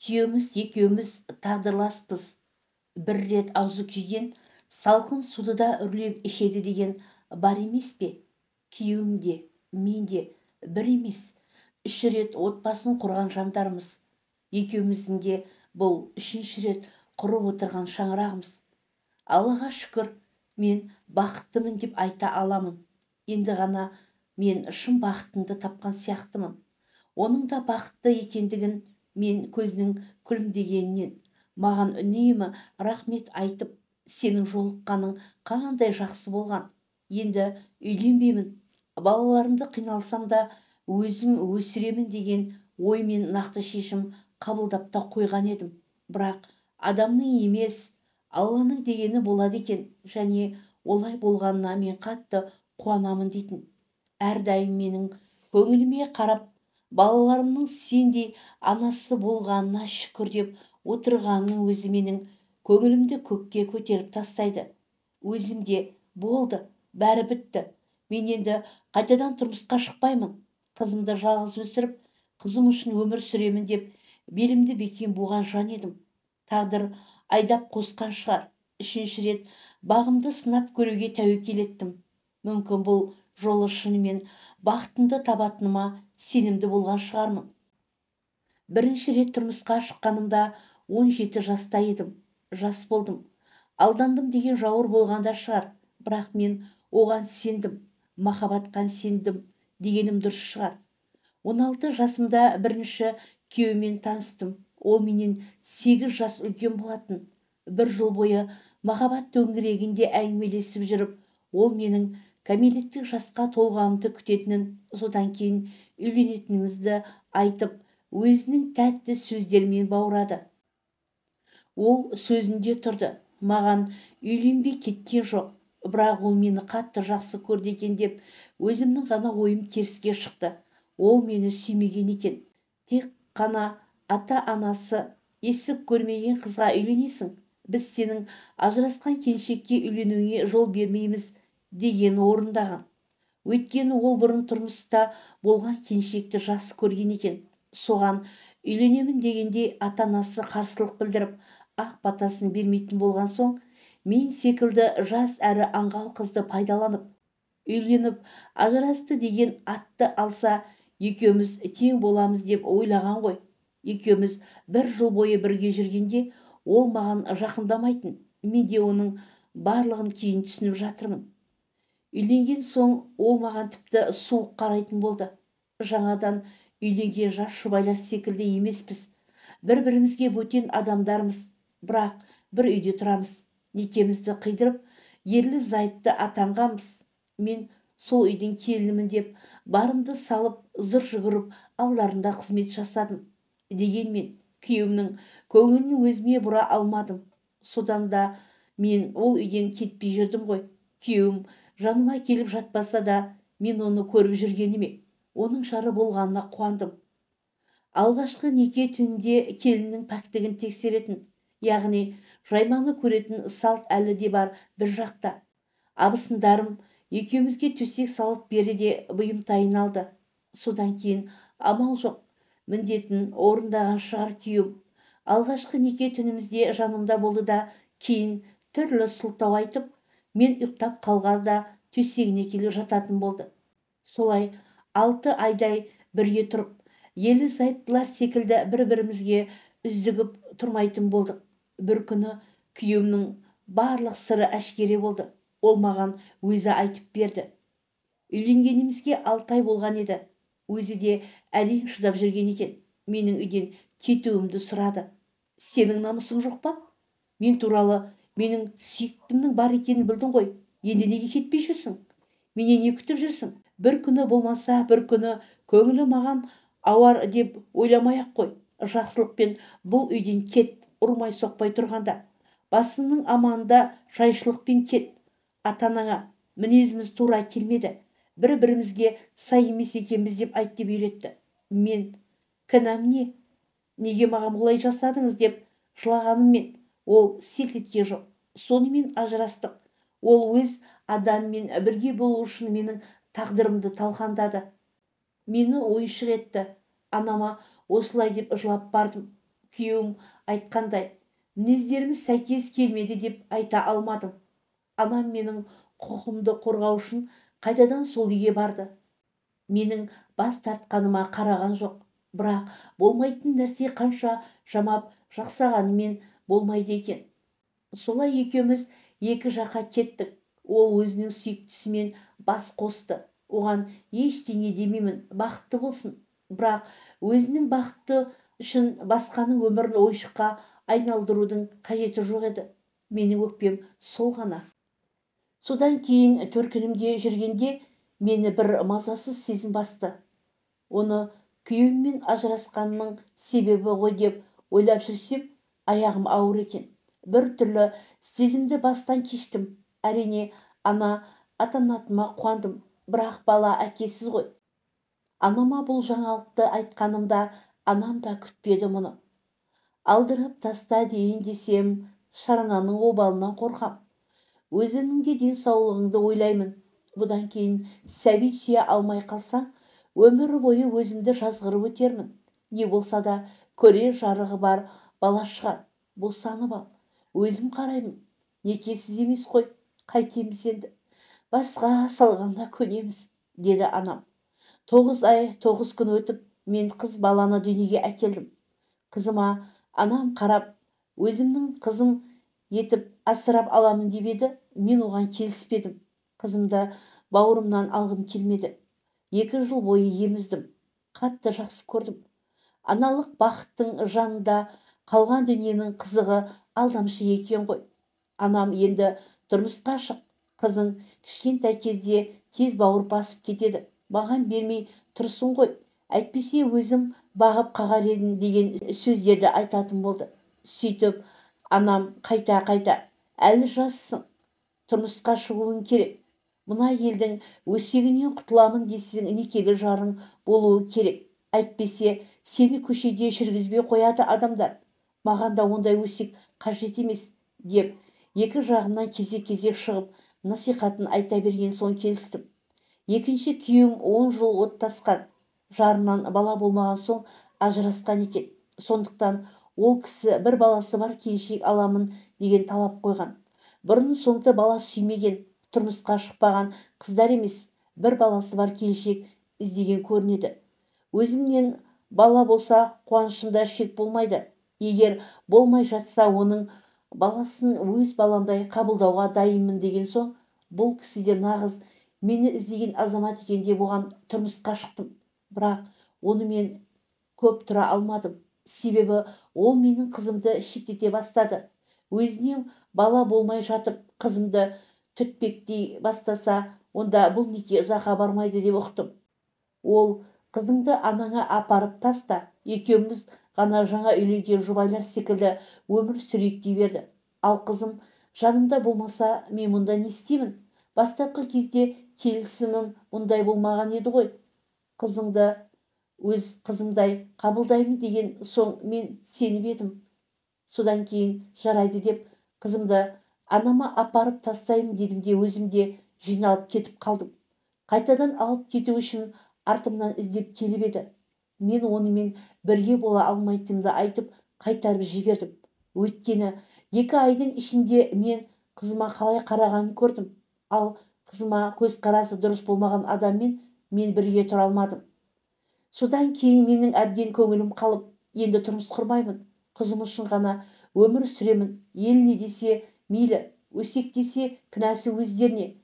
Күйеуміз екеуміз тағдырласпыз. Бір рет аузы күйген салқын суды да үрлеп ішеді деген бар емес пе? Күйеуім де, мен де бір емес, 3 рет отбасын құрған жандармыз. Екеуміздің де бұл 3-ші рет құрып отырған шаңырағымыз. Аллаға шүкір, мен бақыттымын деп айта аламын. Енді ғана мен шын бақытымды тапқан сияқтымын. Оның да бақытты екендігін мен көзінің күлімдегенінен, маған үнемі рахмет айтып, сенің жолыққаның қандай жақсы болған. Енді үйленбеймін, балаларымды қиналсам да өзім өсіремін деген оймен нақты шешім қабылдап та қойған едім. Бірақ адамның емес, Алланың дегені болады екен, және олай болғанына мен қатты қуанамын дейтін. Әрдайым менің көңіліме қарап, балаларымның сендей анасы болғанына шүкір деп отырғанның өзі менің көңілімді көкке көтеріп тастайды. Өзімде болды, бәрі бітті. Мен енді қайтадан тұрмысқа шықпаймын. Қызымды жалғыз өсіріп, қызым үшін өмір сүремін деп белімді бекем буған жан едім. Тағдыр айдап қосқан шығар. 3-ші рет бағымды сынап көруге тәуекел еттім. Мүмкін бұл жолы шынымен бақытымды табатыныма сенімді болған шығармын. 1-ші рет тұрмысқа шыққанымда 17 жаста едім. Жас болдым. Алдандым деген жауыр болғанда шығар. Бірақ мен оған сендім, махаббатқа сендім дегенім дұрыс шығар. 16 жасымда бірінші күйеумен таныстым. Ол менен 8 жас үлкен болатын. 1 жыл бойы махаббат төңірегінде әңгімелесіп жүріп, ол менің кәмелеттік жасқа толғанымды күтетінін, содан кейін үйленетінімізді айтып, өзінің тәтті сөздерімен баурады. Ол сөзінде тұрды. Маған үйленбей кеткен жоқ. Бірақ ол мені қатты жақсы көрді екен деп өзімнің ғана ойым теріске шықты. Ол мені сүймеген екен. Тек қана ата-анасы есік көрмеген қызға үйленесің. Біз сенің ажырасқан келіншекке үйленуіңе жол бермейміз деген орындаған. Өйткені ол бұрын тұрмыста болған келіншекті жақсы көрген екен. Соған үйленемін дегенде ата-анасы қарсылық білдіріп, ақ батасын бермейтін болған соң, мен секілді жас әрі аңғал қызды пайдаланып, үйленіп ажырасты деген атты алса, екеуміз тең боламыз деп ойлаған ғой. Екеуміз 1 жыл бойы бірге жүргенде ол маған жақындамайтын. Мен де оның барлығын кейін түсініп жатырмын. Үйленген соң ол маған тіпті суық қарайтын болды. Жаңадан үйленген жас жұбайлар секілді емеспіз. Бір-бірімізге бөтен адамдармыз, бірақ бір үйде тұрамыз. Некемізді қидырып, ерлі-зайыпты атанғанбыз. Мен сол үйдің келінімін деп барымды салып, зыр жүгіріп алдарында қызмет жасадым. Дегенмен күйеуімнің көңілін өзіме бұра алмадым. Содан да мен ол үйден кетпей жүрдім ғой. Күйеуім жаныма келіп жатпаса да, мен оны көріп жүргеніме, оның жары болғанына қуандым. Алғашқы неке түнінде келіннің пәктігін тексеретін, яғни жайманы көретін салт әлі де бар бір жақта. Абысындарым екеумізге төсек салып берді де бұйымтайын алды. Содан кейін амал жоқ, міндетін орындаған шығар күйеуім. Алғашқы неке түнімізде жанымда болды да, кейін түрлі сылтау айтып, мен ұйықтап қалғанда төсегіне келіп жататын болды. Солай 6 айдай бірге тұрып, ерлі-зайыптылар секілді бір-бірімізге үздігіп тұрмайтын болдық. Бір күні күйеуімнің барлық сыры әшкере болды. Ол маған өзі айтып берді. Үйленгенімізге 6 ай болған еді. Өзі де әрең шыдап жүрген екен. Менің үйден кетуімді сұрады. Сенің намысың жоқ па? Мен туралы менің сүйіктімнің бар екенін білдің ғой. Енді неге кетпей жүрсің? Менен не күтіп жүрсің? Бір күні болмаса, бір күні көңілі маған ауар деп ойламай-ақ қой. Жақсылықпен бұл үйден кет, ұрмай соқпай тұрғанда. Басыңның аманында жайшылықпен кет. Ата-анаңа мінезіміз тура келмеді. Бір-бірімізге сай емес екенбіз деп айт деп үйретті. Мен кінәм не? Неге маған бұлай жасадыңыз деп жылағаныммен ол селт еткен жоқ. Сонымен ажырастық. Ол өз адаммен бірге болу үшін менің тағдырымды талқандады. Мені ойыншық етті. Анама осылай деп жылап бардым. күйеуім айтқандай мінездеріміз сәйкес келмеді деп айта алмадым. Анам менің құқығымды қорғау үшін қайтадан сол үйге барды. Менің бас тартқаныма қараған жоқ. Бірақ болмайтын нәрсе қанша жамап жақсағанымен болмайды екен. Солай екеуміз екі жаққа кеттік. Ол өзінің сүйіктісімен бас қосты. Оған ештеңе демеймін, бақытты болсын. Бірақ өзінің бақыты үшін басқаның өмірін ойшыққа айналдырудың қажеті жоқ еді. Менің өкпем сол ғана. Содан кейін төркінімде жүргенде мені бір мазасыз сезім басты. Оны күйеуіммен ажырасқанның себебі ғой деп ойлап жүрсем, аяғым ауыр екен. Бір түрлі сезімді бастан кештім. Әрине, ана атанатыма қуандым, бірақ бала әкесіз ғой. Анама бұл жаңалықты айтқанымда анам да күтпеді мұны. Алдырып таста дейін десем, шарананың обалынан қорқам. Өзіңнің де денсаулығыңды ойлаймын. Бұдан кейін сәби сүйе алмай қалсаң, өмір бойы өзімді жазғырып өтермін. Не болса да көрер жарығы бар бала шығар. Босанып ал. Өзім қараймын. Некесіз емес қой. Қайтеміз енді. Басқа салғанда көнеміз, деді анам. 9 ай 9 күн өтіп, мен қыз баланы дүниеге әкелдім. Қызыма анам қарап, өзімнің қызым етіп асырап аламын деп еді, мен оған келіспедім. Қызымды бауырымнан алғым келмеді. 2 жыл бойы еміздім. Қатты жақсы көрдім. Аналық бақыттың жанында қалған дүниенің қызығы алдамшы екен ғой. Анам енді тұрмысқа шық, қызың кішкентай кезде тез бауыр басып кетеді. Маған бермей тұрсын ғой. Әйтпесе өзім бағып қағар едім деген сөздерді айтатын болды. Сөйтіп анам қайта әлі жассың, тұрмысқа шығуың керек. Мына елдің өсегінен құтыламын десең, некелі жарың болуы керек. Әйтпесе сені көшеде жүргізбей қояды адамдар. Маған да ондай өсек қажет емес, деп екі жағымнан кезек шығып насихатын айта берген соң келістім. Екінші күйеуім 10 жыл оттасқан, жарынан бала болмаған соң ажырасқан екен. Сондықтан ол кісі бір баласы бар келіншек аламын деген талап қойған. Бұрын соңды бала сүймеген, тұрмысқа шықпаған қыздар емес, бір баласы бар келіншек іздеген көрінеді. Өзімнен бала болса қуанышымда шек болмайды. Егер болмай жатса, оның баласын өз баламдай қабылдауға дайынмын деген соң, бұл кісі де нағыз мені іздеген азамат екен деп оған тұрмысқа шықтым. Бірақ оны мен көп тұра алмадым. Себебі ол менің қызымды шеттете бастады. Өзіне бала болмай жатып, қызымды түтпектей бастаса, онда бұл неке ұзаққа бармайды деп ұқтым. Ол қызыңды анаңа апарып таста, екеуміз ғана жаңа үйленген жұбайлар секілді өмір сүрейік дей берді. Ал қызым жанымда болмаса, мен мұнда не істеймін? Бастапқы кезде келісімім мұндай болмаған еді ғой. Қызыңды өз қызымдай қабылдаймын деген соң мен сеніп едім. Содан кейін жарайды деп қызымды анама апарып тастаймын дедім де өзім де жиналып кетіп қалдым. Қайтадан алып кету үшін артымнан іздеп келіп еді. Мен онымен бірге бола алмайтынымды айтып қайтарып жібердім. Өйткені 2 айдың ішінде мен қызыма қалай қарағанын көрдім. Ал қызыма көзқарасы дұрыс болмаған адаммен мен бірге тұра алмадым. Содан кейін менің әбден көңілім қалып, енді тұрмыс құрмаймын. Қызым үшін ғана өмір сүремін. Ел не десе мейлі, өсек десе кінәсі өздеріне.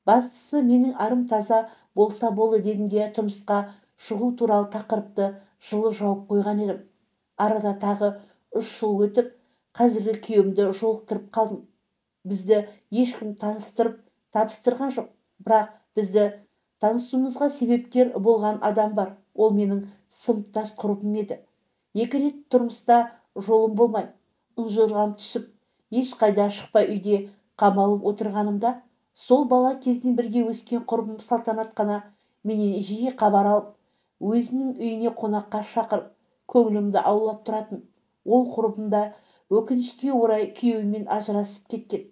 Бастысы менің арым таза болса болды дедім де тұрмысқа шығу туралы тақырыпты жылы жауып қойған едім. Арада тағы 3 жыл өтіп, қазіргі күйеуімді жолықтырып қалдым. Бізді ешкім таныстырып табыстырған жоқ, бірақ бізді танысуымызға себепкер болған адам бар. Ол менің сыныптас құрбым еді. 2 рет тұрмыста жолым болмай, ұнжырғам түсіп, ешқайда шықпай үйде қамалып отырғанымда, сол бала кезден бірге өскен құрбым Салтанат қана менен жиі хабар алып, өзінің үйіне қонаққа шақырып, көңілімді аулап тұратын. Ол құрбым да өкінішке орай күйеуімен ажырасып кеткен.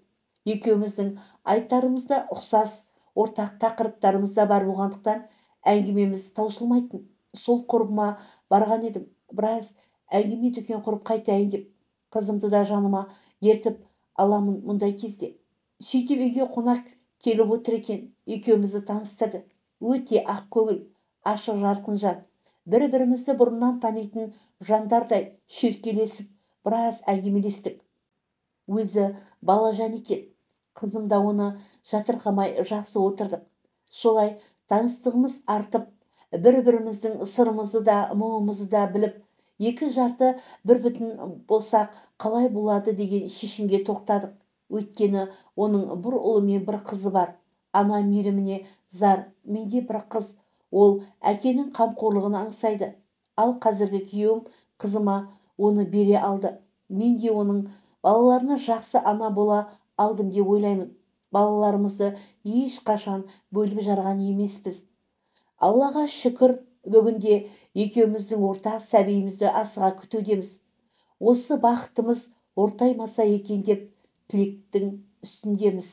Екеуміздің айтарымыз да ұқсас, ортақ тақырыптарымыз да бар болғандықтан әңгімеміз таусылмайтын. Сол құрбыма барған едім. Біраз әңгіме дүкен құрып қайтайын деп қызымды да жаныма ертіп аламын мұндай кезде. Сөйтіп үйге қонақ келіп отыр екен. Екеумізді таныстырды. Өте ақ көңіл, ашық жарқын жан. Бір-бірімізді бұрыннан танитын жандардай шүйіркелесіп біраз әңгімелестік. Өзі балажан екен. Қызым да оны жатырқамай жақсы отырдық. Солай таныстығымыз артып, бір-біріміздің сырымызды да мұңымызды да біліп, екі жарты бір бүтін болсақ қалай болады деген шешімге тоқтадық. Өйткені оның бір ұлы мен бір қызы бар. Ана мейіріміне зар, менде бір қыз, ол әкенің қамқорлығын аңсайды. Ал қазіргі күйеуім қызыма оны бере алды. Мен де оның балаларына жақсы ана бола алдым деп ойлаймын. Балаларымызды ешқашан бөліп жарған емеспіз. Аллаға шүкір, бүгінде екеуміздің ортақ сәбиімізді асыға күтудеміз. Осы бақытымыз ортаймаса екен деп тілектің үстіндеміз.